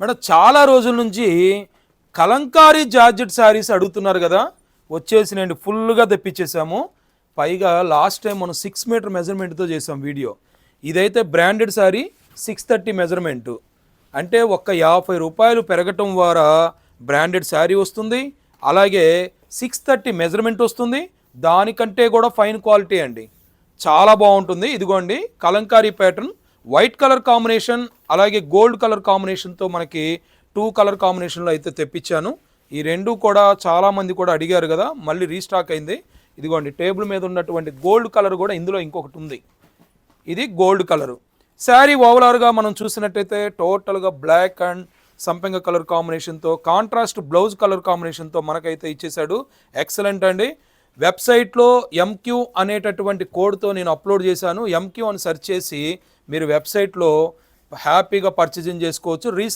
Madam చాలా రోజుల నుంచి కలంకారీ జార్జెట్ శారీస్ అడుగుతున్నారు కదా, వచ్చేసినండి ఫుల్గా తెప్పించేసాము. పైగా లాస్ట్ టైం మనం 6 మీటర్ మెజర్మెంట్తో చేసాం వీడియో. ఇదైతే బ్రాండెడ్ శారీ 630 మెజర్మెంటు, అంటే ఒక్క 50 రూపాయలు పెరగటం ద్వారా బ్రాండెడ్ శారీ వస్తుంది. అలాగే 630 మెజర్మెంట్ వస్తుంది, దానికంటే కూడా ఫైన్ క్వాలిటీ అండి, చాలా బాగుంటుంది. ఇదిగోండి Kalamkari pattern, white colour combination అలాగే గోల్డ్ కలర్ కాంబినేషన్తో మనకి 2 కలర్ కాంబినేషన్లో అయితే తెప్పించాను. ఈ రెండు కూడా చాలామంది కూడా అడిగారు కదా, మళ్ళీ రీస్టాక్ అయింది. ఇదిగోండి టేబుల్ మీద ఉన్నటువంటి గోల్డ్ కలర్ కూడా ఇందులో ఇంకొకటి ఉంది, ఇది గోల్డ్ కలరు. శారీ ఓవరాల్గా మనం చూసినట్టయితే టోటల్గా బ్లాక్ అండ్ సంపెంగ కలర్ కాంబినేషన్తో కాంట్రాస్ట్ బ్లౌజ్ కలర్ కాంబినేషన్తో మనకైతే ఇచ్చేశాడు. ఎక్సలెంట్ అండి. వెబ్సైట్లో ఎంక్యూ అనేటటువంటి కోడ్తో నేను అప్లోడ్ చేశాను. ఎంక్యూ అని సెర్చ్ చేసి మీరు వెబ్సైట్లో హ్యాపీగా పర్చేజింగ్ చేసుకోవచ్చు.